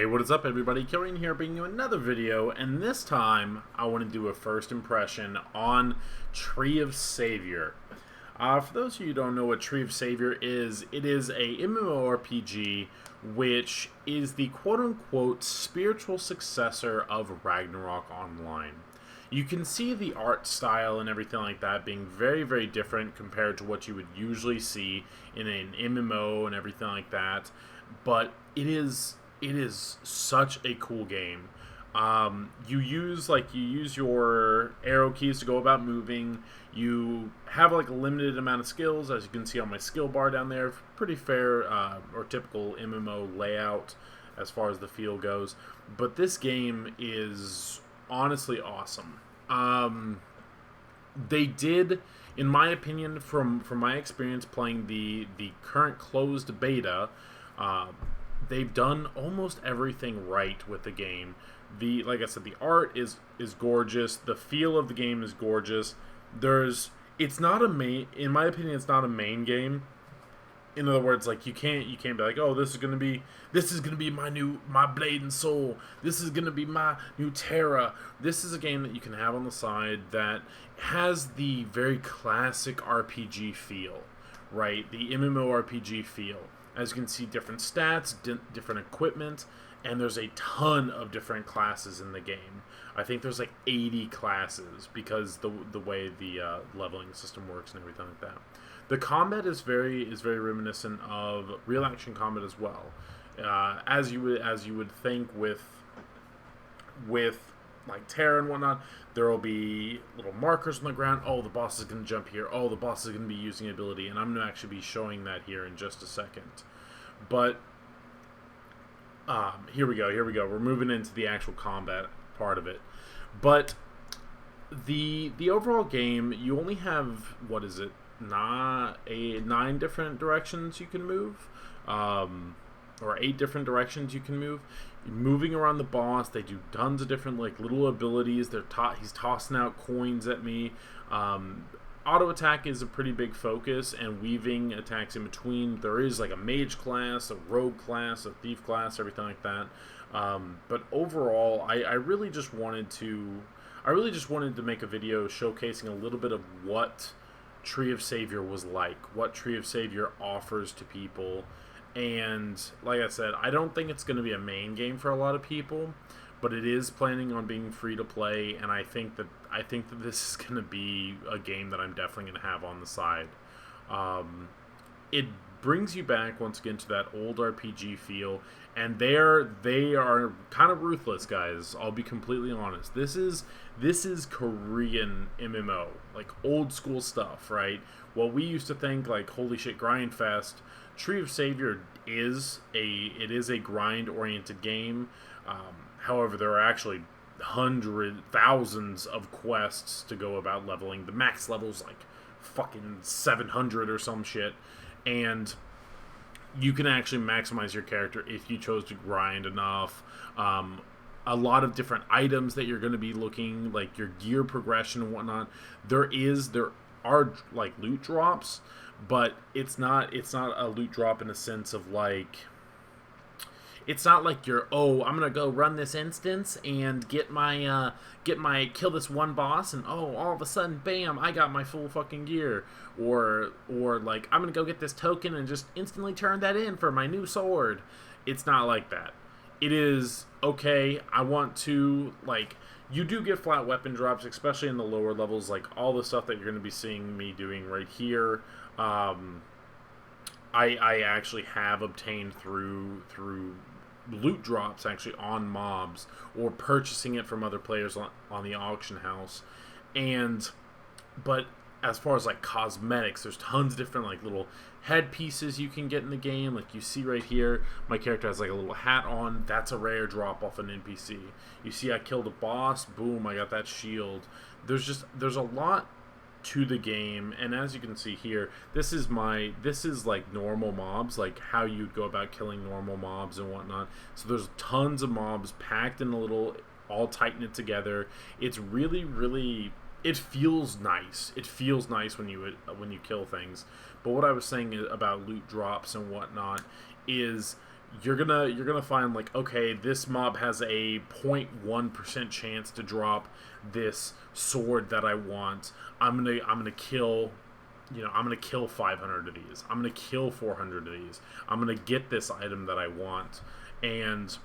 Hey, what is up everybody? Kilryan here bringing you another video, and this time I want to do a first impression on Tree of Savior. For those of you who don't know what Tree of Savior is, it is a MMORPG which is the quote-unquote spiritual successor of Ragnarok Online. You can see the art style and everything like that being very, very different compared to what you would usually see in an MMO and everything like that, but it is such a cool game. You use your arrow keys to go about moving. You have like a limited amount of skills, as you can see on my skill bar down there. Pretty fair or typical MMO layout as far as the feel goes. But this game is honestly awesome. They did, in my opinion, from my experience playing the current closed beta, they've done almost everything right with the game. Like I said, the art is gorgeous. The feel of the game is gorgeous. It's not a main, in my opinion, it's not a main game. In other words, like you can't be like, oh, this is gonna be my Blade and Soul. This is gonna be my new Terra. This is a game that you can have on the side that has the very classic RPG feel, right? The MMORPG feel. As you can see, different stats, different equipment, and there's a ton of different classes in the game. I think there's like 80 classes because the way the leveling system works and everything like that. The combat is very reminiscent of real action combat as well, as you would think with like Terra and whatnot. There will be little markers on the ground. Oh, the boss is going to jump here. Oh, the boss is going to be using ability, and I'm going to actually be showing that here in just a second. But here we go. We're moving into the actual combat part of it. But the overall game, you only have, what is it? 9 different directions you can move, or 8 different directions you can move. Moving around the boss, they do tons of different like little abilities. He's tossing out coins at me. Auto attack is a pretty big focus, and weaving attacks in between. There is like a mage class, a rogue class, a thief class, everything like that. But overall, I really just wanted to make a video showcasing a little bit of what Tree of Savior was like, what Tree of Savior offers to people. And like I said, I don't think it's going to be a main game for a lot of people, but it is planning on being free to play, and I think that this is going to be a game that I'm definitely going to have on the side. It brings you back once again to that old RPG feel, and they are kind of ruthless, guys. I'll be completely honest. This is Korean MMO, like old school stuff, right? What we used to think like holy shit grind fest, Tree of Savior is a grind oriented game. However, there are actually thousands of quests to go about leveling. The max level's like fucking 700 or some shit, and you can actually maximize your character if you chose to grind enough. A lot of different items that you're going to be looking, like your gear progression and whatnot. There are like loot drops, but it's not a loot drop in a sense of like, it's not like you're, oh, I'm gonna go run this instance and get my kill this one boss, and oh, all of a sudden, bam, I got my full fucking gear, or like I'm gonna go get this token and just instantly turn that in for my new sword. It's not like that. It is, okay, I want to, like, you do get flat weapon drops, especially in the lower levels, like all the stuff that you're going to be seeing me doing right here. I actually have obtained through loot drops actually on mobs, or purchasing it from other players on the auction house. But as far as like cosmetics, there's tons of different like little headpieces you can get in the game. Like you see right here, my character has like a little hat on. That's a rare drop off an NPC. You see I killed a boss, boom, I got that shield. There's a lot to the game, and as you can see here, this is like normal mobs, like how you'd go about killing normal mobs and whatnot. So there's tons of mobs packed in a little, all tight knit together. It's really, it feels nice. It feels nice when you kill things. But what I was saying about loot drops and whatnot is you're gonna find like, okay, this mob has a 0.1% chance to drop this sword that I want. I'm gonna kill, I'm gonna kill 500 of these. I'm gonna kill 400 of these. I'm gonna get this item that I want. And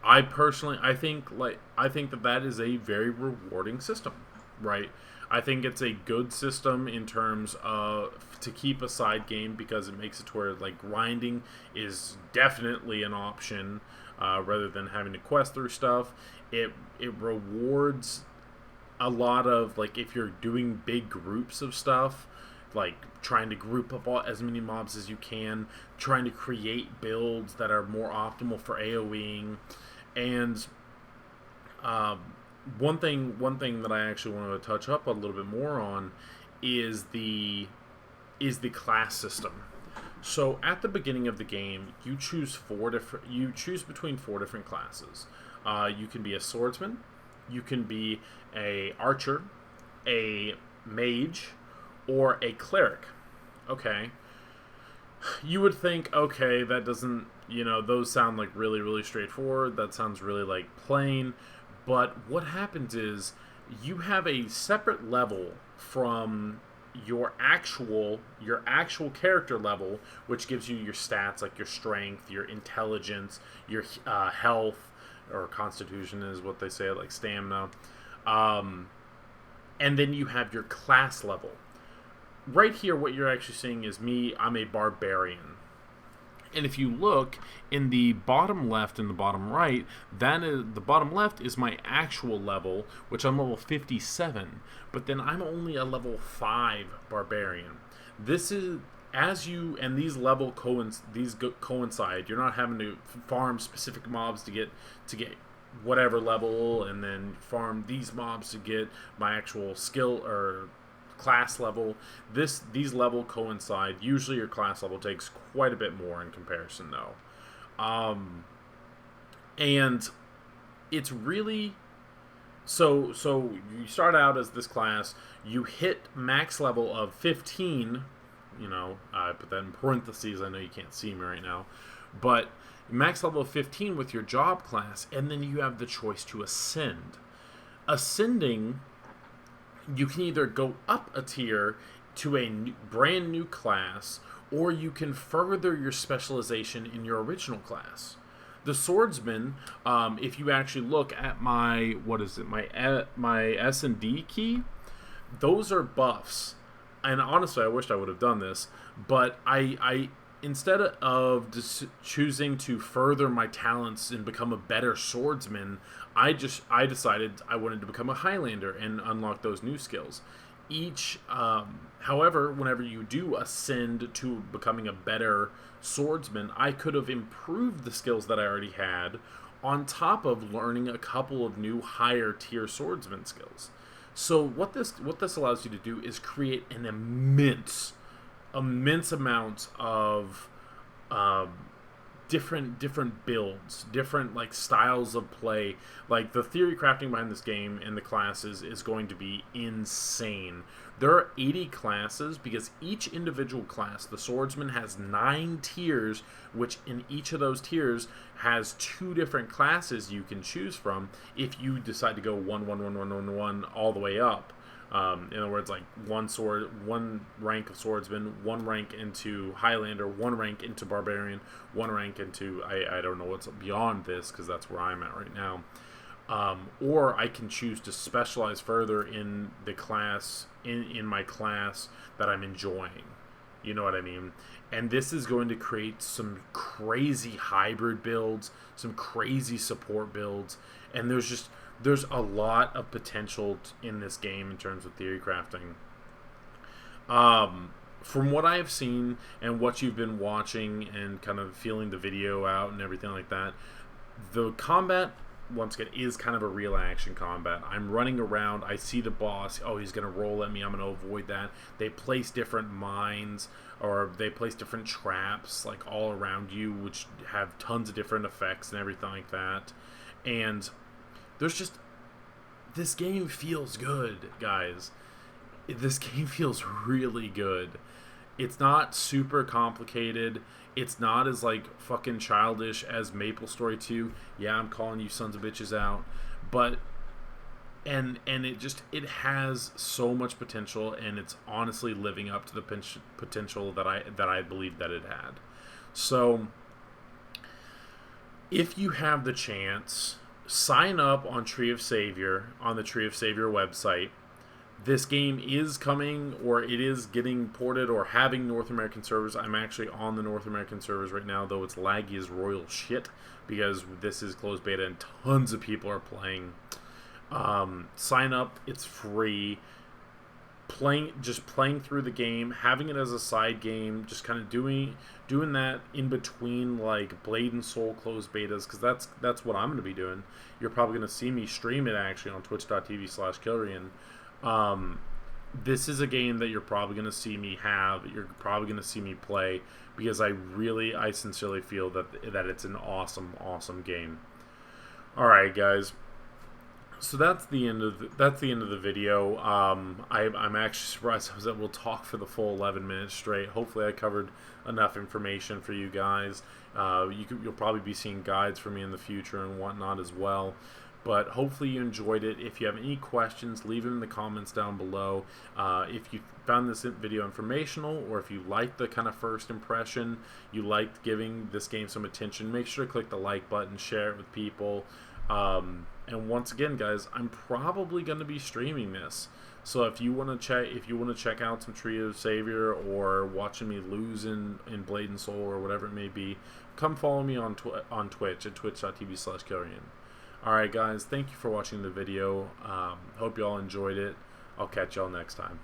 I personally, I think that is a very rewarding system, right? I think it's a good system in terms of to keep a side game, because it makes it to where like grinding is definitely an option, rather than having to quest through stuff. It rewards a lot of, like, if you're doing big groups of stuff, like trying to group up as many mobs as you can, trying to create builds that are more optimal for AoEing. And one thing that I actually want to touch up a little bit more on is the class system. So at the beginning of the game, you choose between 4 different classes. You can be a swordsman, you can be a archer, a mage, or a cleric. Okay. You would think, okay, that doesn't, those sound like really, really straightforward. That sounds really like plain. But what happens is you have a separate level from your actual character level, which gives you your stats, like your strength, your intelligence, your health, or constitution is what they say, like stamina. And then you have your class level. Right here, what you're actually seeing is me. I'm a barbarian. And if you look in the bottom left and the bottom right, the bottom left is my actual level, which I'm level 57. But then I'm only a level 5 barbarian. This is these coincide. You're not having to farm specific mobs to get whatever level, and then farm these mobs to get my actual skill or class level. These level coincide. Usually your class level takes quite a bit more in comparison, though. And it's really so you start out as this class, you hit max level of 15. I put that in parentheses, I know you can't see me right now, but max level of 15 with your job class, and then you have the choice to ascend. Ascending, you can either go up a tier to a brand new class, or you can further your specialization in your original class. The swordsman, if you actually look at my S&D key, those are buffs. And honestly, I wished I would have done this, but I instead of just choosing to further my talents and become a better swordsman, I decided I wanted to become a Highlander and unlock those new skills. However, whenever you do ascend to becoming a better swordsman, I could have improved the skills that I already had, on top of learning a couple of new higher tier swordsman skills. So what this allows you to do is create an immense amount of different builds, different like styles of play. Like the theory crafting behind this game and the classes is going to be insane. There are 80 classes, because each individual class, the swordsman, has 9 tiers, which in each of those tiers has 2 different classes you can choose from if you decide to go 1 all the way up. In other words, like one rank of swordsman, 1 rank into Highlander, 1 rank into barbarian, 1 rank into I don't know what's beyond this, because that's where I'm at right now. Or I can choose to specialize further in the class in my class that I'm enjoying. You know what I mean? And this is going to create some crazy hybrid builds, some crazy support builds, and there's a lot of potential in this game in terms of theory crafting. From what I've seen and what you've been watching and kind of feeling the video out and everything like that, the combat, once again, is kind of a real action combat. I'm running around, I see the boss, oh, he's going to roll at me, I'm going to avoid that. They place different mines, or they place different traps, like, all around you, which have tons of different effects and everything like that. And this game feels good, guys. This game feels really good. It's not super complicated. It's not as like fucking childish as MapleStory 2. Yeah, I'm calling you sons of bitches out, but and it has so much potential, and it's honestly living up to the potential that I believe that it had. So if you have the chance, sign up on Tree of Savior on the Tree of Savior website. This game is coming, or it is getting ported, or having North American servers. I'm actually on the North American servers right now, though it's laggy as royal shit because this is closed beta and tons of people are playing. Sign up, it's free. Just playing through the game, having it as a side game, just kind of doing that in between like Blade and Soul closed betas, because that's what I'm going to be doing. You're probably going to see me stream it actually on twitch.tv/Kilryan. This is a game that you're probably going to see me have. You're probably going to see me play, because I sincerely feel that it's an awesome game. All right, guys. So that's the end of the video. I'm actually surprised I was able to talk for the full 11 minutes straight. Hopefully, I covered enough information for you guys. You'll probably be seeing guides from me in the future and whatnot as well. But hopefully you enjoyed it. If you have any questions, leave them in the comments down below. If you found this video informational, or if you liked the kind of first impression, you liked giving this game some attention, make sure to click the like button, share it with people. And once again, guys, I'm probably going to be streaming this. So if you want to check out some Tree of Savior, or watching me lose in Blade and Soul, or whatever it may be, come follow me on Twitch at twitch.tv/Kilryan. Alright guys, thank you for watching the video. Hope you all enjoyed it. I'll catch y'all next time.